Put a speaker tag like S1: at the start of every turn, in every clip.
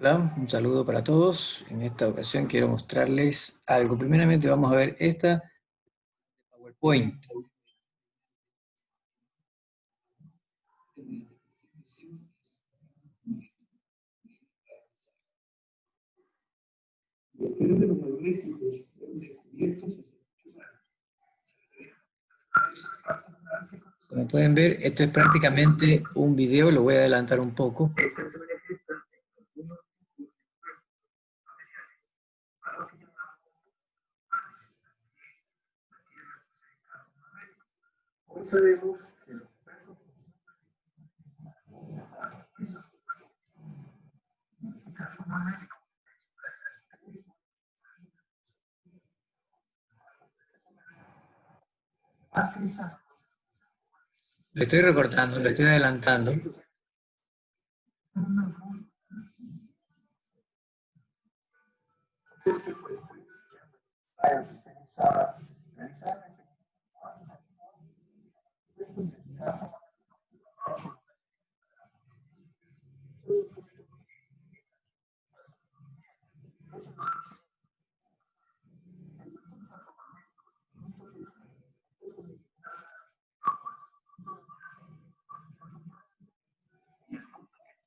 S1: Hola, un saludo para todos. En esta ocasión quiero mostrarles algo. Primeramente vamos a ver esta PowerPoint. Como pueden ver, esto es prácticamente un video, lo voy a adelantar un poco. Hoy sabemos que los lo estoy recortando, lo estoy adelantando.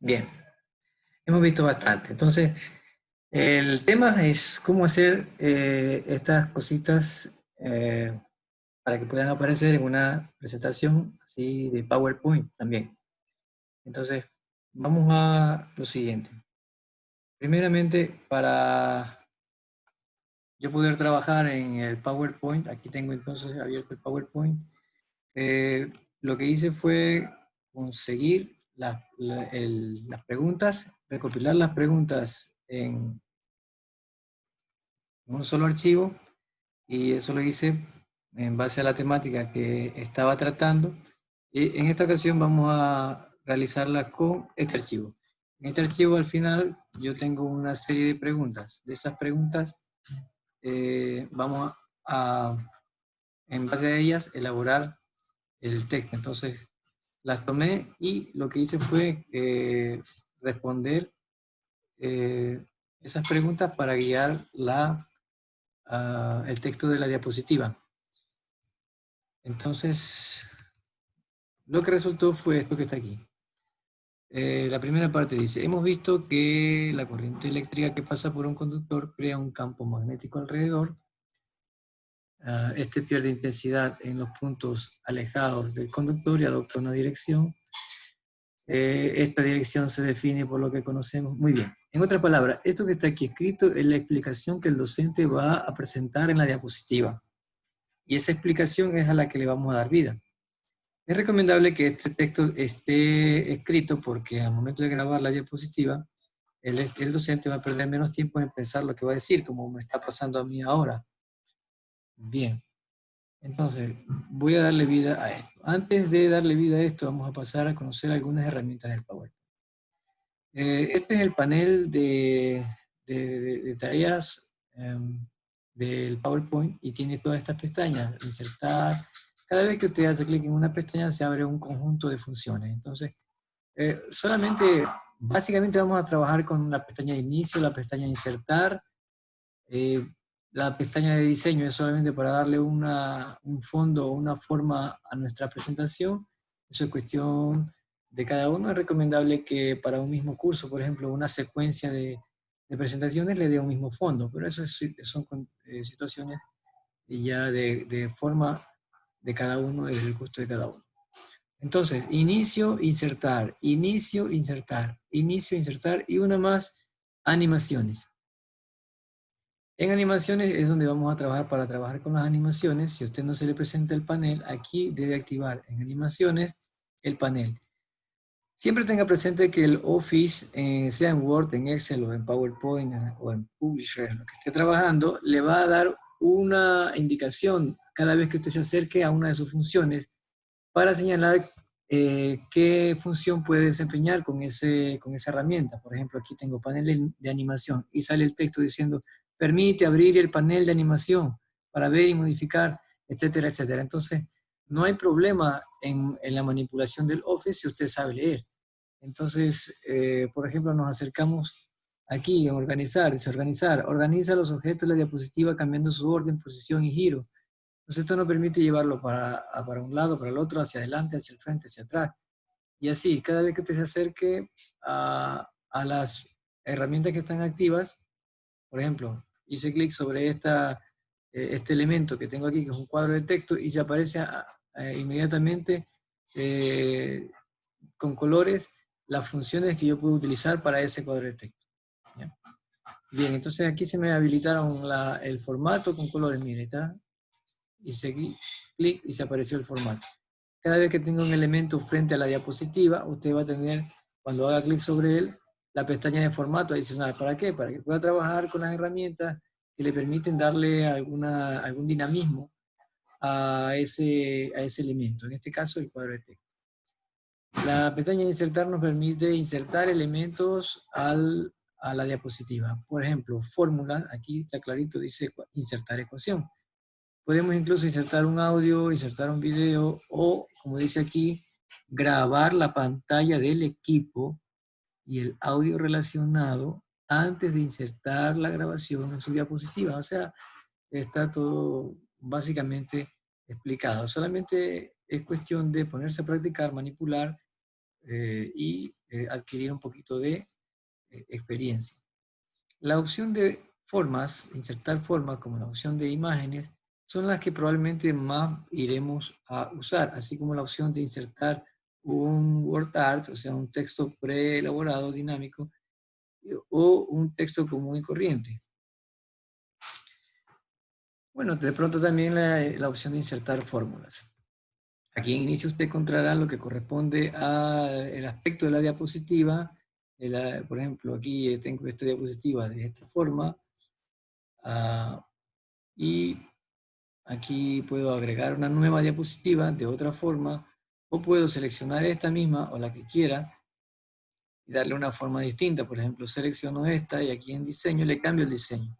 S1: Bien, hemos visto bastante. Entonces, el tema es cómo hacer estas cositas para que puedan aparecer en una presentación así de PowerPoint también. Entonces, vamos a lo siguiente. Primeramente, para yo poder trabajar en el PowerPoint, aquí tengo entonces abierto el PowerPoint, lo que hice fue conseguir las preguntas, recopilar las preguntas en un solo archivo, y eso lo hice en base a la temática que estaba tratando. Y en esta ocasión vamos a realizarla con este archivo. En este archivo al final yo tengo una serie de preguntas. De esas preguntas vamos en base a ellas, elaborar el texto. Entonces las tomé y lo que hice fue responder esas preguntas para guiar el texto de la diapositiva. Entonces, lo que resultó fue esto que está aquí. La primera parte dice, hemos visto que la corriente eléctrica que pasa por un conductor crea un campo magnético alrededor. Este pierde intensidad en los puntos alejados del conductor y adopta una dirección. Esta dirección se define por lo que conocemos. Muy bien. En otras palabras, esto que está aquí escrito es la explicación que el docente va a presentar en la diapositiva. Y esa explicación es a la que le vamos a dar vida. Es recomendable que este texto esté escrito porque al momento de grabar la diapositiva, el docente va a perder menos tiempo en pensar lo que va a decir, como me está pasando a mí ahora. Bien, entonces voy a darle vida a esto. Antes de darle vida a esto, vamos a pasar a conocer algunas herramientas del PowerPoint. Este es el panel de tareas del PowerPoint y tiene todas estas pestañas. Insertar. Cada vez que usted hace clic en una pestaña se abre un conjunto de funciones. Entonces, básicamente vamos a trabajar con la pestaña de inicio, la pestaña de insertar. La pestaña de diseño es solamente para darle un fondo o una forma a nuestra presentación. Eso es cuestión de cada uno. Es recomendable que para un mismo curso, por ejemplo, una secuencia de presentaciones le dé un mismo fondo, pero eso son situaciones ya de forma de cada uno y del gusto de cada uno. Entonces, inicio, insertar, inicio, insertar, inicio, insertar y una más, animaciones. En animaciones es donde vamos a trabajar para trabajar con las animaciones. Si a usted no se le presenta el panel, aquí debe activar en animaciones el panel. Siempre tenga presente que el Office, sea en Word, en Excel o en PowerPoint o en Publisher, lo que esté trabajando, le va a dar una indicación cada vez que usted se acerque a una de sus funciones para señalar qué función puede desempeñar con esa herramienta. Por ejemplo, aquí tengo panel de animación y sale el texto diciendo, permite abrir el panel de animación para ver y modificar, etcétera, etcétera. Entonces, no hay problema en la manipulación del Office si usted sabe leer. Entonces, por ejemplo, nos acercamos Aquí en organizar, dice organizar, organiza los objetos de la diapositiva cambiando su orden, posición y giro. Entonces esto nos permite llevarlo para un lado, para el otro, hacia adelante, hacia el frente, hacia atrás. Y así, cada vez que usted se acerque a las herramientas que están activas, por ejemplo, hice clic sobre este elemento que tengo aquí, que es un cuadro de texto, y se aparece inmediatamente eh, con colores las funciones que yo puedo utilizar para ese cuadro de texto. ¿Ya? Bien, entonces aquí se me habilitaron el formato con colores, mire, está. Hice clic y se apareció el formato. Cada vez que tenga un elemento frente a la diapositiva, usted va a tener, cuando haga clic sobre él, la pestaña de formato adicional. ¿Para qué? Para que pueda trabajar con las herramientas que le permiten darle algún dinamismo a ese elemento, en este caso el cuadro de texto. La pestaña de insertar nos permite insertar elementos a la diapositiva. Por ejemplo, fórmula, aquí está clarito, dice insertar ecuación. Podemos incluso insertar un audio, insertar un video o, como dice aquí, grabar la pantalla del equipo y el audio relacionado antes de insertar la grabación en su diapositiva. O sea, está todo básicamente explicado. Solamente es cuestión de ponerse a practicar, manipular y adquirir un poquito de experiencia. La opción de formas, insertar formas, como la opción de imágenes, son las que probablemente más iremos a usar, así como la opción de insertar un word art, o sea, un texto preelaborado, dinámico, o un texto común y corriente. Bueno, de pronto también la opción de insertar fórmulas. Aquí en inicio usted encontrará lo que corresponde al aspecto de la diapositiva. Por ejemplo, aquí tengo esta diapositiva de esta forma. Y aquí puedo agregar una nueva diapositiva de otra forma, o puedo seleccionar esta misma o la que quiera y darle una forma distinta. Por ejemplo, selecciono esta y aquí en diseño le cambio el diseño.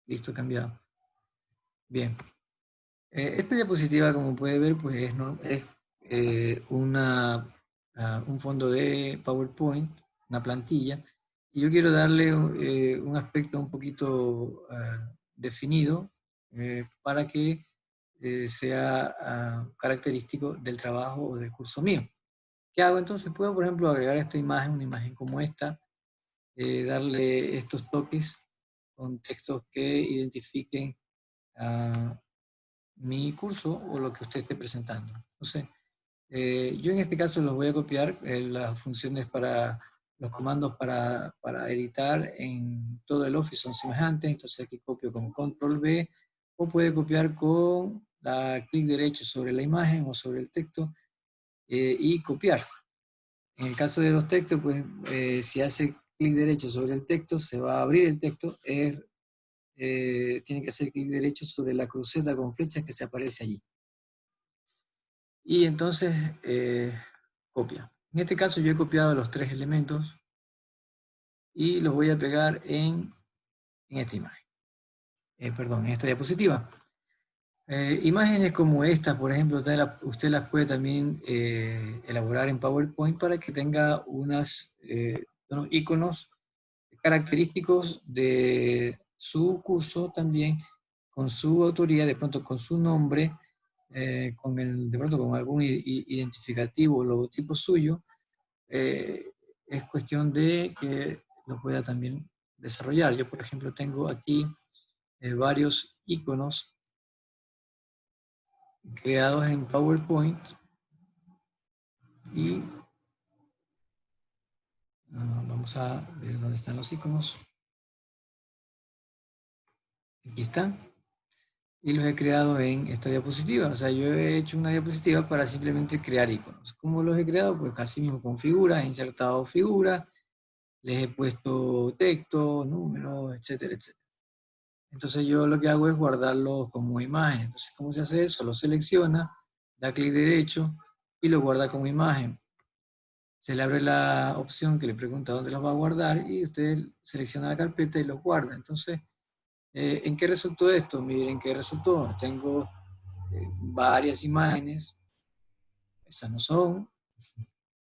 S1: Listo, cambiado. Bien. Esta diapositiva, como puede ver, pues es un fondo de PowerPoint, una plantilla, y yo quiero darle un aspecto un poquito definido para que sea característico del trabajo o del curso mío. ¿Qué hago entonces? Puedo, por ejemplo, agregar esta imagen, una imagen como esta, darle estos toques con textos que identifiquen mi curso o lo que usted esté presentando. Entonces, yo en este caso los voy a copiar, las funciones para los comandos para editar en todo el Office son semejantes, entonces aquí copio con Control V, o puede copiar con clic derecho sobre la imagen o sobre el texto y copiar. En el caso de los textos, pues si hace clic derecho sobre el texto, se va a abrir el texto, tiene que hacer clic derecho sobre la cruceta con flechas que se aparece allí. Y entonces copia. En este caso yo he copiado los tres elementos y los voy a pegar en esta imagen. Perdón, en esta diapositiva. Imágenes como esta, por ejemplo, usted las puede también elaborar en PowerPoint para que tenga unos iconos característicos de su curso también, con su autoría, de pronto con su nombre, de pronto con algún identificativo o logotipo suyo, es cuestión de que lo pueda también desarrollar. Yo, por ejemplo, tengo aquí varios iconos creados en PowerPoint y vamos a ver dónde están los iconos. Aquí están. Y los he creado en esta diapositiva. O sea, yo he hecho una diapositiva para simplemente crear iconos. ¿Cómo los he creado? Pues casi mismo con figuras, he insertado figuras, les he puesto texto, números, etcétera, etcétera. Entonces yo lo que hago es guardarlos como imagen. Entonces, ¿cómo se hace eso? Lo selecciona, da clic derecho y lo guarda como imagen. Se le abre la opción que le pregunta dónde los va a guardar y usted selecciona la carpeta y los guarda. Entonces, ¿en qué resultó esto? Miren qué resultó. Tengo varias imágenes. Esas no son.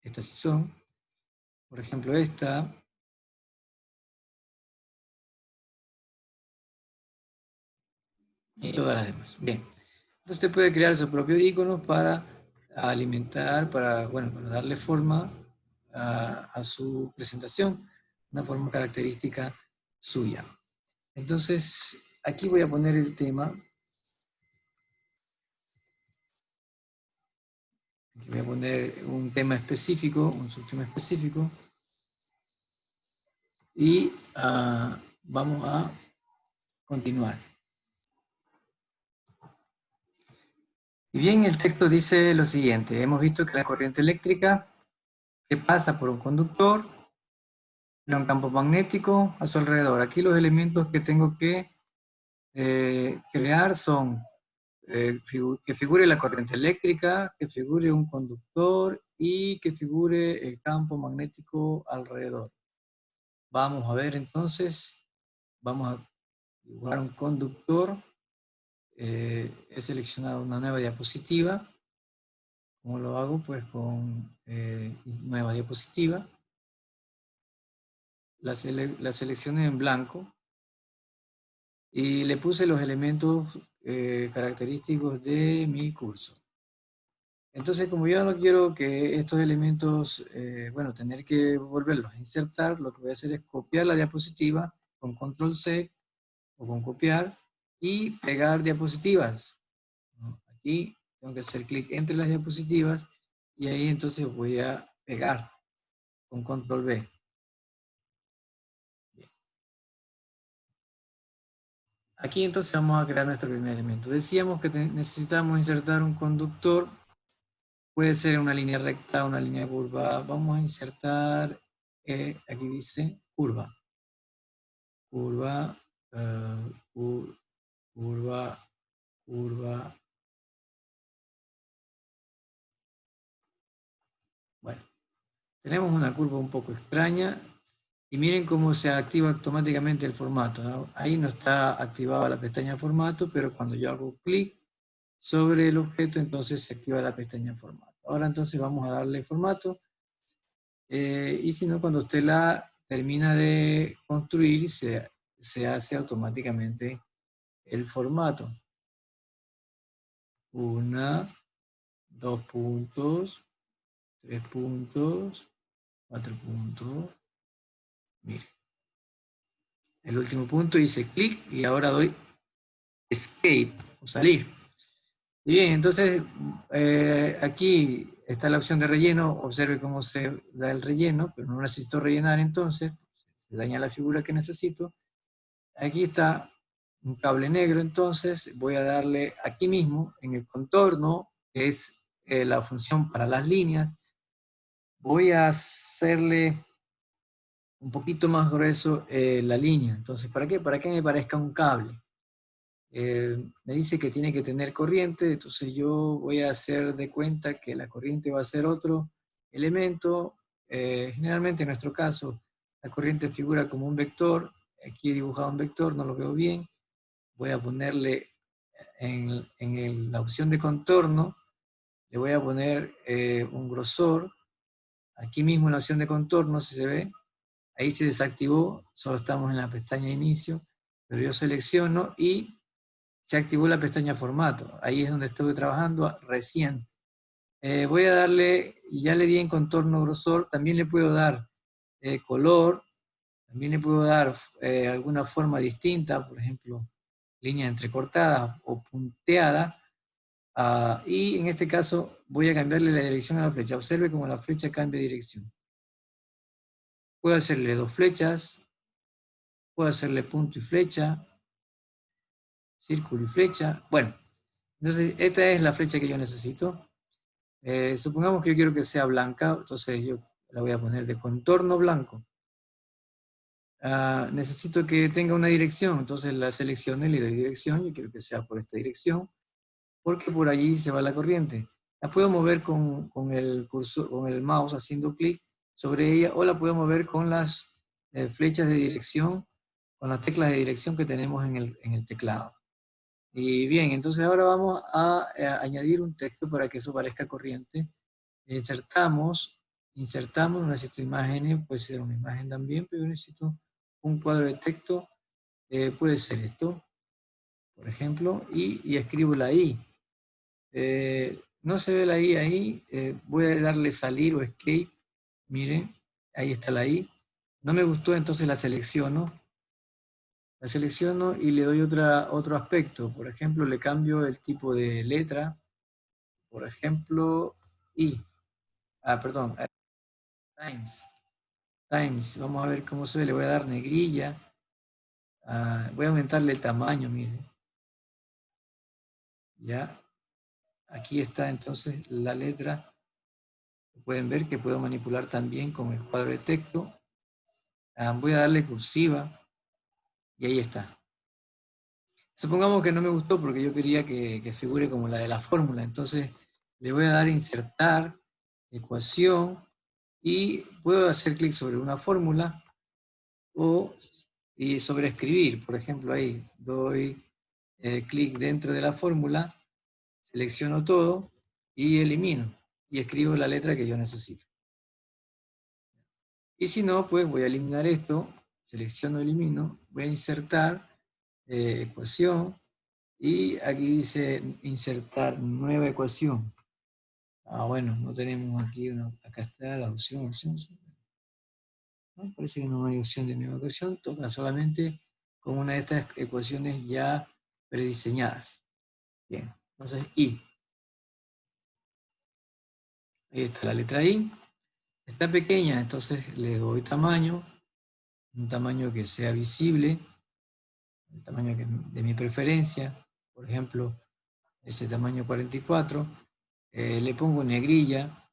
S1: Estas sí son. Por ejemplo, esta. y todas las demás. Bien, entonces usted puede crear su propio icono para alimentar, bueno, para darle forma a su presentación, una forma característica suya. Entonces, aquí voy a poner el tema. Aquí voy a poner un tema específico, un subtema específico. Y vamos a continuar. Y bien, el texto dice lo siguiente. Hemos visto que la corriente eléctrica que pasa por un conductor crea un campo magnético a su alrededor. Aquí los elementos que tengo que crear son que figure la corriente eléctrica, que figure un conductor y que figure el campo magnético alrededor. Vamos a ver entonces, vamos a dibujar un conductor. He seleccionado una nueva diapositiva. ¿Cómo lo hago? Pues con nueva diapositiva. La seleccioné en blanco y le puse los elementos característicos de mi curso. Entonces, como yo no quiero que estos elementos, bueno, tener que volverlos a insertar, lo que voy a hacer es copiar la diapositiva con control C o con copiar y pegar diapositivas. Aquí tengo que hacer clic entre las diapositivas y ahí entonces voy a pegar con control V. Bien. Aquí entonces vamos a crear nuestro primer elemento. Decíamos que necesitamos insertar un conductor. Puede ser una línea recta, una línea curva. Vamos a insertar, aquí dice curva. Curva, curva, curva. Bueno, tenemos una curva un poco extraña. Y miren cómo se activa automáticamente el formato, ¿no? Ahí no está activada la pestaña formato, pero cuando yo hago clic sobre el objeto, entonces se activa la pestaña formato. Ahora entonces vamos a darle formato. Y si no, cuando usted la termina de construir, se hace automáticamente el formato. 1, 2 puntos, 3 puntos, 4 puntos. Mire. El último punto hice clic y ahora doy escape o salir. Y bien, entonces aquí está la opción de relleno. Observe cómo se da el relleno, pero no necesito rellenar entonces. Se daña la figura que necesito. Aquí está un cable negro, entonces voy a darle aquí mismo en el contorno, que es la función para las líneas. Voy a hacerle un poquito más grueso la línea. Entonces, ¿para qué? Para que me parezca un cable. Me dice que tiene que tener corriente, entonces yo voy a hacer de cuenta que la corriente va a ser otro elemento. Generalmente en nuestro caso la corriente figura como un vector. Aquí he dibujado un vector, no lo veo bien. Voy a ponerle en la opción de contorno, le voy a poner un grosor. Aquí mismo en la opción de contorno, si se ve, ahí se desactivó, solo estamos en la pestaña de inicio, pero yo selecciono y se activó la pestaña formato. Ahí es donde estuve trabajando recién. Voy a darle, ya le di en contorno grosor, también le puedo dar color, también le puedo dar alguna forma distinta, por ejemplo, línea entrecortada o punteada. Y en este caso voy a cambiarle la dirección a la flecha. Observe cómo la flecha cambia de dirección. Puedo hacerle dos flechas, puedo hacerle punto y flecha, círculo y flecha. Bueno, entonces esta es la flecha que yo necesito. Supongamos que yo quiero que sea blanca, entonces yo la voy a poner de contorno blanco. Necesito que tenga una dirección, entonces la selecciono y le doy dirección. Yo quiero que sea por esta dirección, porque por allí se va la corriente. La puedo mover con el cursor, con el mouse haciendo clic sobre ella, o la puedo mover con las flechas de dirección, con las teclas de dirección que tenemos en el teclado. Y bien, entonces ahora vamos a añadir un texto para que eso parezca corriente. Insertamos, necesito imágenes, puede ser una imagen también, pero necesito un cuadro de texto, puede ser esto, por ejemplo, y escribo la I. No se ve la I ahí, voy a darle salir o escape, miren, ahí está la I. No me gustó, entonces la selecciono y le doy otro aspecto. Por ejemplo, le cambio el tipo de letra, por ejemplo, I. Perdón, Times. Times, vamos a ver cómo se ve, le voy a dar negrilla. Voy a aumentarle el tamaño, miren. Ya, aquí está entonces la letra. Pueden ver que puedo manipular también con el cuadro de texto. Voy a darle cursiva y ahí está. Supongamos que no me gustó porque yo quería que figure como la de la fórmula. Entonces le voy a dar insertar, ecuación, y puedo hacer clic sobre una fórmula y sobre escribir. Por ejemplo, ahí doy clic dentro de la fórmula, selecciono todo y elimino. Y escribo la letra que yo necesito. Y si no, pues voy a eliminar esto, selecciono, elimino, voy a insertar, ecuación, y aquí dice insertar nueva ecuación. Bueno, no tenemos aquí acá está la opción. No, parece que no hay opción de nueva ecuación, toca solamente con una de estas ecuaciones ya prediseñadas. Bien, entonces I. Ahí está la letra I. Está pequeña, entonces le doy tamaño, un tamaño que sea visible, el tamaño de mi preferencia, por ejemplo, ese tamaño 44, le pongo negrilla,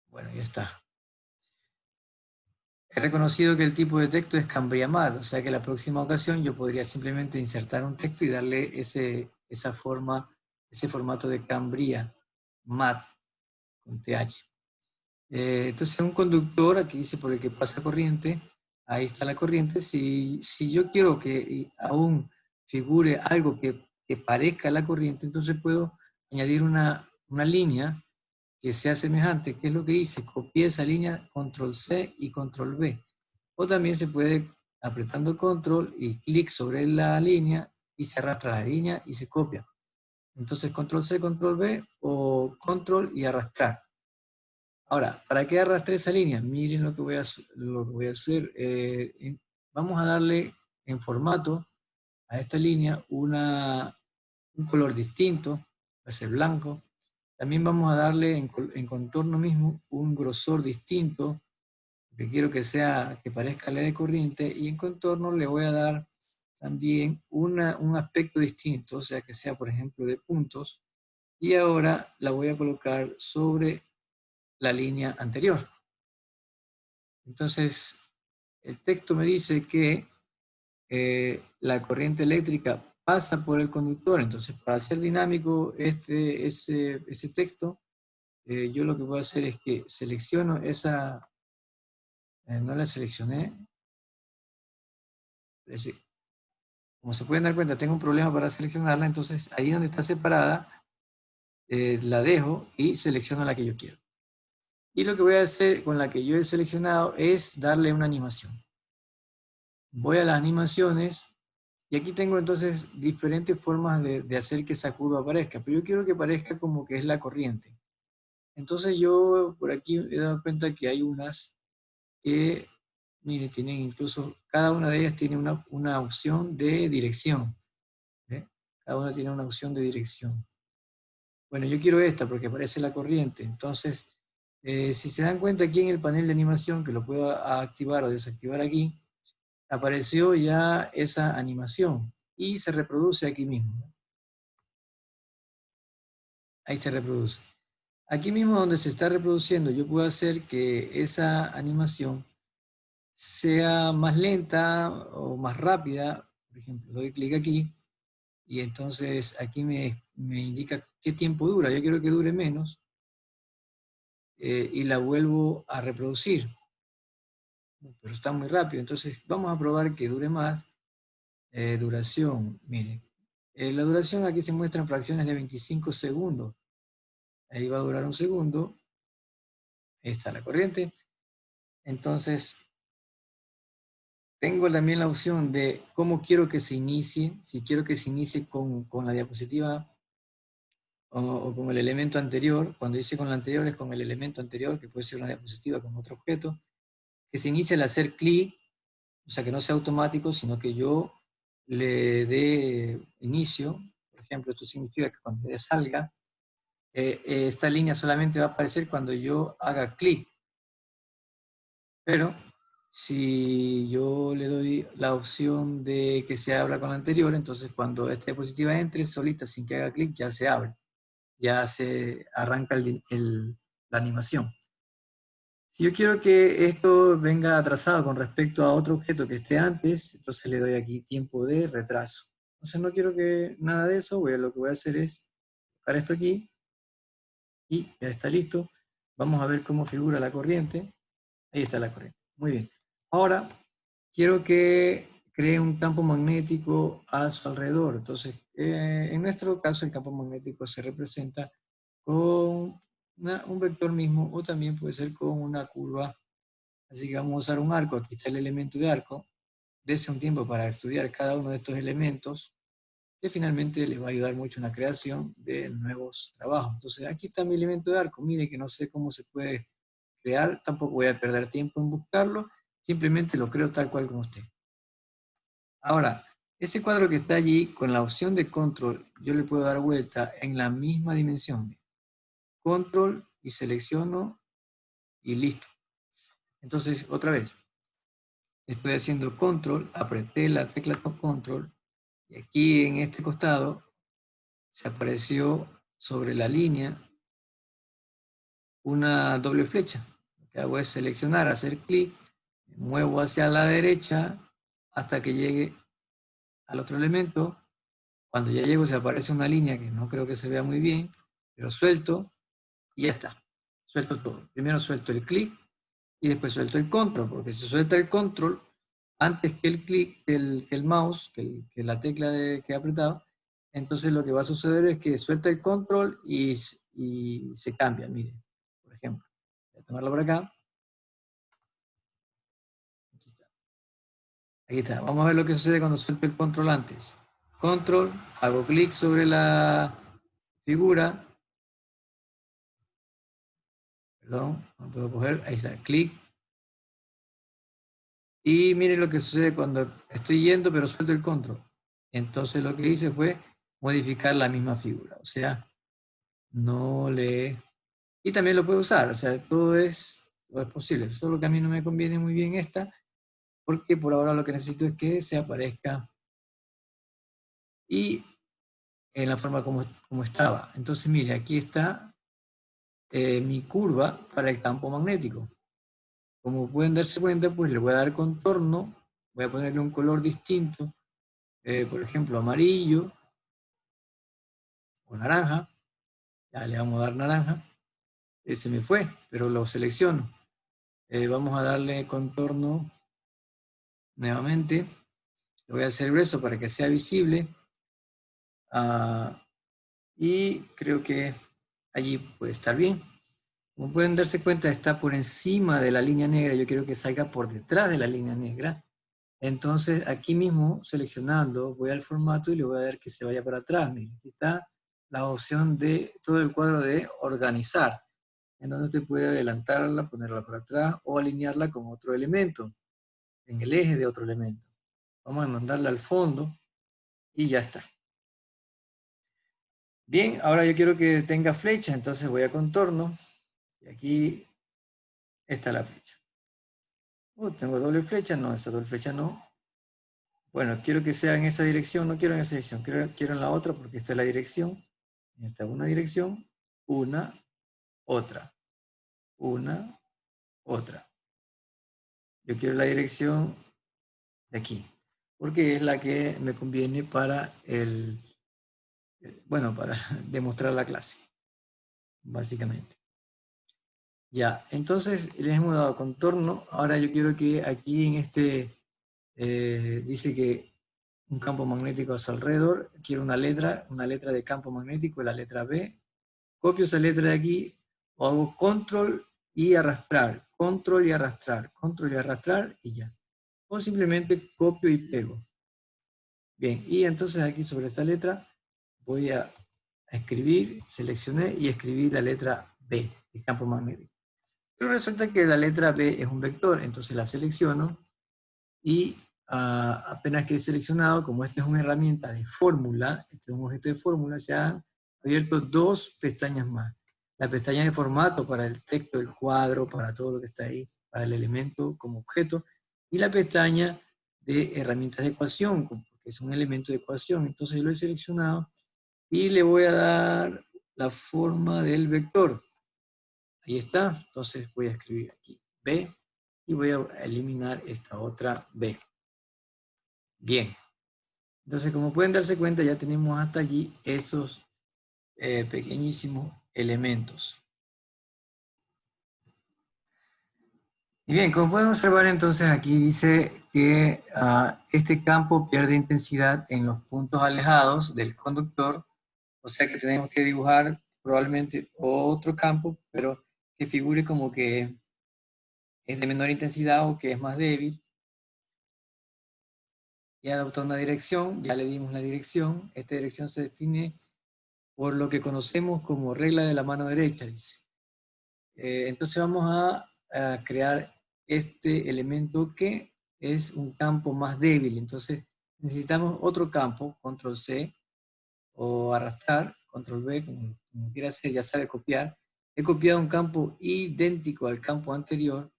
S1: bueno, ya está. He reconocido que el tipo de texto es Cambria Mat, o sea que la próxima ocasión yo podría simplemente insertar un texto y darle esa forma, ese formato de Cambria Mat con TH. Entonces un conductor, aquí dice por el que pasa corriente, ahí está la corriente. Si yo quiero que aún figure algo que parezca la corriente, entonces puedo añadir una línea que sea semejante. ¿Qué es lo que hice? Copié esa línea, control C y control V. O también se puede apretando control y clic sobre la línea y se arrastra la línea y se copia. Entonces control C, control V o control y arrastrar. Ahora, ¿para qué arrastré esa línea? Miren lo que voy a hacer. Vamos a darle en formato a esta línea un color distinto, va a ser blanco. También vamos a darle en contorno mismo un grosor distinto, que quiero que parezca la de corriente, y en contorno le voy a dar también un aspecto distinto, o sea que sea por ejemplo de puntos, y ahora la voy a colocar sobre la línea anterior. Entonces, el texto me dice que la corriente eléctrica pasa por el conductor. Entonces, para hacer dinámico ese texto, yo lo que voy a hacer es que selecciono esa, no la seleccioné, como se pueden dar cuenta, tengo un problema para seleccionarla, entonces ahí donde está separada, la dejo y selecciono la que yo quiero. Y lo que voy a hacer con la que yo he seleccionado es darle una animación. Voy a las animaciones y aquí tengo entonces diferentes formas de hacer que esa curva aparezca, pero yo quiero que parezca como que es la corriente. Entonces yo por aquí he dado cuenta que hay unas que, mire, tienen incluso, cada una de ellas tiene una opción de dirección. ¿Ve? Cada una tiene una opción de dirección. Bueno, yo quiero esta porque aparece la corriente. Entonces, si se dan cuenta aquí en el panel de animación, que lo puedo activar o desactivar aquí, apareció ya esa animación y se reproduce aquí mismo. Ahí se reproduce. Aquí mismo donde se está reproduciendo, yo puedo hacer que esa animación sea más lenta o más rápida. Por ejemplo, doy clic aquí y entonces aquí me indica qué tiempo dura. Yo quiero que dure menos y la vuelvo a reproducir. Pero está muy rápido, entonces vamos a probar que dure más. Duración, miren. La duración aquí se muestra en fracciones de 25 segundos. Ahí va a durar un segundo. Ahí está la corriente. Entonces, Tengo también la opción de cómo quiero que se inicie, si quiero que se inicie con la diapositiva o con el elemento anterior. Cuando dice con la anterior es con el elemento anterior, que puede ser una diapositiva con otro objeto, que se inicie al hacer clic, o sea, que no sea automático, sino que yo le dé inicio. Por ejemplo, esto significa que cuando le salga, esta línea solamente va a aparecer cuando yo haga clic. Pero si yo le doy la opción de que se abra con la anterior, entonces cuando esta diapositiva entre solita sin que haga clic, ya se abre. Ya se arranca la animación. Si yo quiero que esto venga atrasado con respecto a otro objeto que esté antes, entonces le doy aquí tiempo de retraso. Entonces no quiero que nada de eso, lo que voy a hacer es colocar esto aquí y ya está listo. Vamos a ver cómo figura la corriente. Ahí está la corriente. Muy bien. Ahora quiero que cree un campo magnético a su alrededor. Entonces, en nuestro caso, el campo magnético se representa con un vector mismo o también puede ser con una curva. Así que vamos a usar un arco. Aquí está el elemento de arco. Dese un tiempo para estudiar cada uno de estos elementos que finalmente les va a ayudar mucho en la creación de nuevos trabajos. Entonces, aquí está mi elemento de arco. Mire que no sé cómo se puede crear, tampoco voy a perder tiempo en buscarlo, simplemente lo creo tal cual como usted. Ahora, ese cuadro que está allí, con la opción de control, yo le puedo dar vuelta en la misma dimensión. Control y selecciono y listo. Entonces, otra vez, estoy haciendo control, apreté la tecla control y aquí en este costado se apareció sobre la línea una doble flecha. Lo que hago es seleccionar, hacer clic, muevo hacia la derecha hasta que llegue al otro elemento. Cuando ya llego se aparece una línea que no creo que se vea muy bien, pero suelto y ya está. Suelto todo. Primero suelto el clic y después suelto el control, porque si suelta el control antes que el clic, que el mouse, que la tecla que he apretado, entonces lo que va a suceder es que suelta el control y se cambia, miren, por ejemplo. Voy a tomarlo por acá. Aquí está. Aquí está. Vamos a ver lo que sucede cuando suelto el control antes. Control, hago clic sobre la figura. Perdón, no puedo coger. Ahí está, clic. Y miren lo que sucede cuando estoy yendo pero suelto el control. Entonces lo que hice fue modificar la misma figura. O sea, no le... Y también lo puedo usar. O sea, todo es posible. Solo que a mí no me conviene muy bien esta, porque por ahora lo que necesito es que se aparezca y en la forma como estaba. Entonces, mire, aquí está mi curva para el campo magnético. Como pueden darse cuenta, pues le voy a dar contorno, voy a ponerle un color distinto, por ejemplo, amarillo o naranja. Ya le vamos a dar naranja. Se me fue, pero lo selecciono. Vamos a darle contorno nuevamente. Le voy a hacer grueso para que sea visible. Y creo que allí puede estar bien. Como pueden darse cuenta, está por encima de la línea negra. Yo quiero que salga por detrás de la línea negra. Entonces, aquí mismo, seleccionando, voy al formato y le voy a dar que se vaya para atrás. Miren, aquí está la opción de todo el cuadro de organizar, en donde usted puede adelantarla, ponerla para atrás o alinearla con otro elemento, en el eje de otro elemento. Vamos a mandarla al fondo y ya está. Bien, ahora yo quiero que tenga flecha, entonces voy a contorno y aquí está la flecha. Tengo doble flecha, no, esa doble flecha no. Bueno, quiero que sea en esa dirección, no quiero en esa dirección, quiero en la otra porque esta es la dirección. Esta es una dirección, una, otra, una, otra. Yo quiero la dirección de aquí, porque es la que me conviene para para demostrar la clase, básicamente. Ya, entonces les hemos dado contorno. Ahora yo quiero que aquí en este, dice que un campo magnético a su alrededor, quiero una letra de campo magnético, la letra B. Copio esa letra de aquí, o hago control y arrastrar, control y arrastrar, control y arrastrar, y ya. o simplemente copio y pego. Bien, y entonces aquí sobre esta letra voy a escribir, seleccioné y escribí la letra B, el campo magnético. Pero resulta que la letra B es un vector, entonces la selecciono y apenas que he seleccionado, como esta es una herramienta de fórmula, este es un objeto de fórmula, se han abierto dos pestañas más. La pestaña de formato para el texto, el cuadro, para todo lo que está ahí, para el elemento como objeto, y la pestaña de herramientas de ecuación, que es un elemento de ecuación. Entonces yo lo he seleccionado y le voy a dar la forma del vector. Ahí está, entonces voy a escribir aquí B y voy a eliminar esta otra B. Bien, entonces como pueden darse cuenta ya tenemos hasta allí esos pequeñísimos elementos. Y bien, como pueden observar entonces aquí dice que este campo pierde intensidad en los puntos alejados del conductor, o sea que tenemos que dibujar probablemente otro campo, pero que figure como que es de menor intensidad o que es más débil. Y adopta una dirección, ya le dimos la dirección. Esta dirección se define por lo que conocemos como regla de la mano derecha, dice. Entonces vamos a crear este elemento que es un campo más débil. Entonces necesitamos otro campo, control C, o arrastrar, control V, como quiera hacer, ya sabe copiar. He copiado un campo idéntico al campo anterior,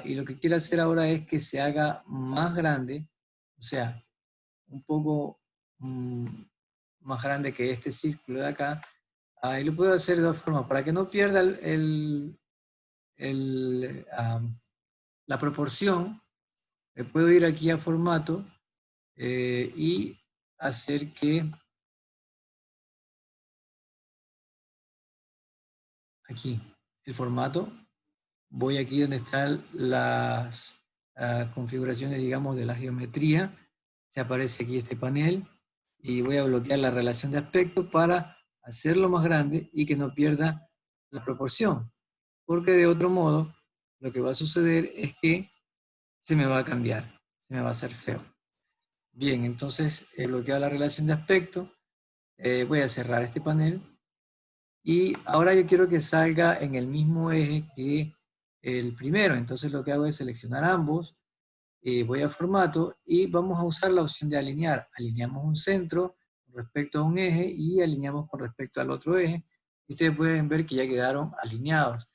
S1: y lo que quiero hacer ahora es que se haga más grande, o sea, un poco más grande que este círculo de acá. Y lo puedo hacer de dos formas, para que no pierda la proporción. Puedo ir aquí a formato y hacer que aquí el formato, voy aquí donde están las configuraciones, digamos, de la geometría. Se aparece aquí este panel y voy a bloquear la relación de aspecto para hacerlo más grande y que no pierda la proporción, porque de otro modo lo que va a suceder es que se me va a cambiar, se me va a hacer feo. Bien, entonces he bloqueado la relación de aspecto, voy a cerrar este panel y ahora yo quiero que salga en el mismo eje que el primero. Entonces lo que hago es seleccionar ambos, voy a formato y vamos a usar la opción de alinear. Alineamos un centro con respecto a un eje y alineamos con respecto al otro eje. Y ustedes pueden ver que ya quedaron alineados.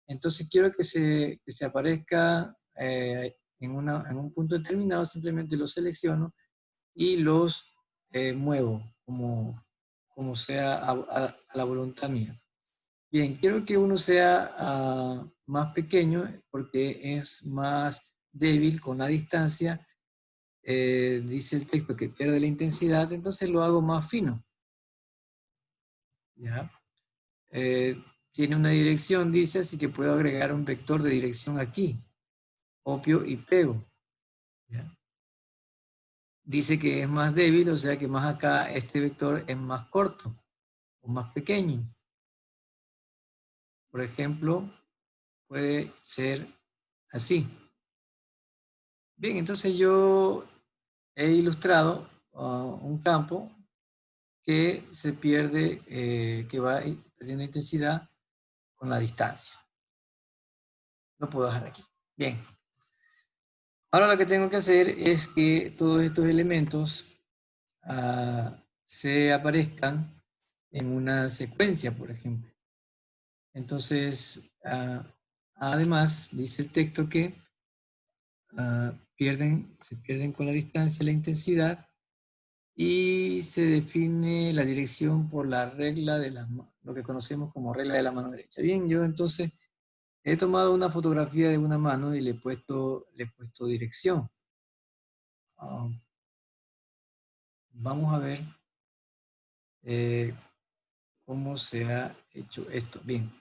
S1: Entonces quiero que se aparezca en un punto determinado, simplemente lo selecciono y los muevo como sea a la voluntad mía. Bien, quiero que uno sea más pequeño porque es más débil con la distancia. Dice el texto que pierde la intensidad, entonces lo hago más fino. ¿Ya? Tiene una dirección, dice, así que puedo agregar un vector de dirección aquí. Copio y pego. ¿Ya? Dice que es más débil, o sea que más acá este vector es más corto o más pequeño. Por ejemplo, puede ser así. Bien, entonces yo he ilustrado un campo que se pierde, que va perdiendo intensidad con la distancia. Lo puedo dejar aquí. Bien. Ahora lo que tengo que hacer es que todos estos elementos se aparezcan en una secuencia, por ejemplo. Entonces, además, dice el texto que se pierden con la distancia la intensidad y se define la dirección por la regla de lo que conocemos como regla de la mano derecha. Bien, yo entonces he tomado una fotografía de una mano y le he puesto dirección. Vamos a ver cómo se ha hecho esto. Bien.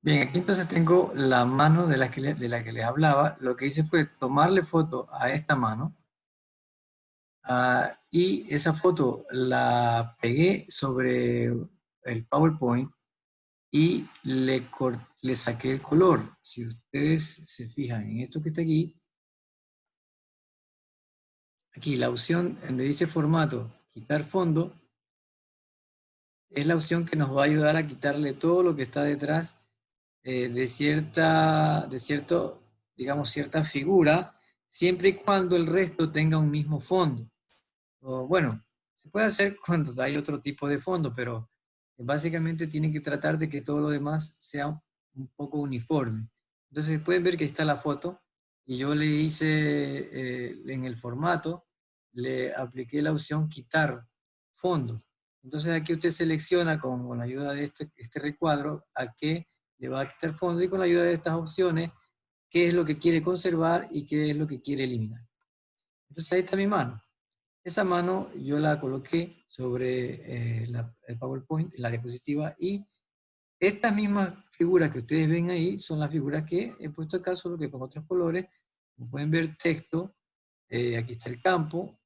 S1: Bien, aquí entonces tengo la mano de la que les hablaba. Lo que hice fue tomarle foto a esta mano y esa foto la pegué sobre el PowerPoint y le saqué el color. Si ustedes se fijan en esto que está aquí la opción donde dice formato, quitar fondo, es la opción que nos va a ayudar a quitarle todo lo que está detrás de cierto, digamos, cierta figura, siempre y cuando el resto tenga un mismo fondo. O, bueno, se puede hacer cuando hay otro tipo de fondo, pero básicamente tiene que tratar de que todo lo demás sea un poco uniforme. Entonces pueden ver que está la foto y yo le hice en el formato, le apliqué la opción quitar fondo. Entonces aquí usted selecciona con la ayuda de este recuadro a qué le va a quitar fondo y con la ayuda de estas opciones qué es lo que quiere conservar y qué es lo que quiere eliminar. Entonces ahí está mi mano. Esa mano yo la coloqué sobre el PowerPoint, la diapositiva, y estas mismas figuras que ustedes ven ahí son las figuras que he puesto acá, solo que con otros colores. Como pueden ver, texto, aquí está el campo.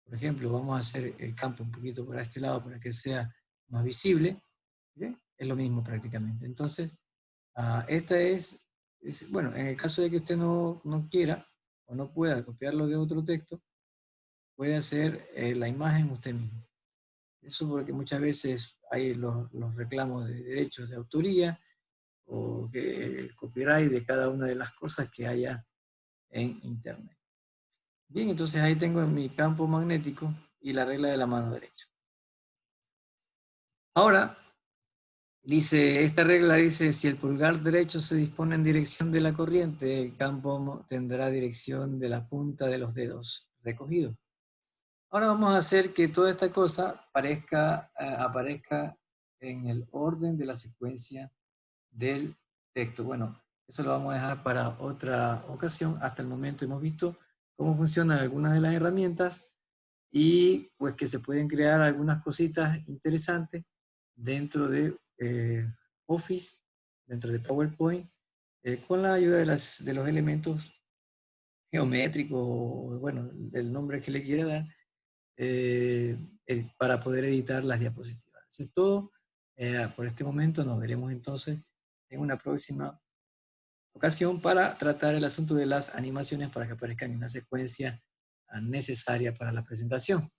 S1: Por ejemplo, vamos a hacer el campo un poquito para este lado para que sea más visible. ¿Bien? Es lo mismo prácticamente. Entonces, esta bueno, en el caso de que usted no quiera o no pueda copiarlo de otro texto, puede hacer la imagen usted mismo. Eso porque muchas veces hay los reclamos de derechos de autoría o que el copyright de cada una de las cosas que haya en Internet. Bien, entonces ahí tengo mi campo magnético y la regla de la mano derecha. Ahora, esta regla dice, si el pulgar derecho se dispone en dirección de la corriente, el campo tendrá dirección de la punta de los dedos recogidos. Ahora vamos a hacer que toda esta cosa aparezca en el orden de la secuencia del texto. Bueno, eso lo vamos a dejar para otra ocasión. Hasta el momento hemos visto cómo funcionan algunas de las herramientas y pues que se pueden crear algunas cositas interesantes dentro de Office, dentro de PowerPoint, con la ayuda de los elementos geométricos, o bueno, del nombre que le quiera dar, para poder editar las diapositivas. Eso es todo por este momento. Nos veremos entonces en una próxima ocasión para tratar el asunto de las animaciones para que aparezcan en una secuencia necesaria para la presentación.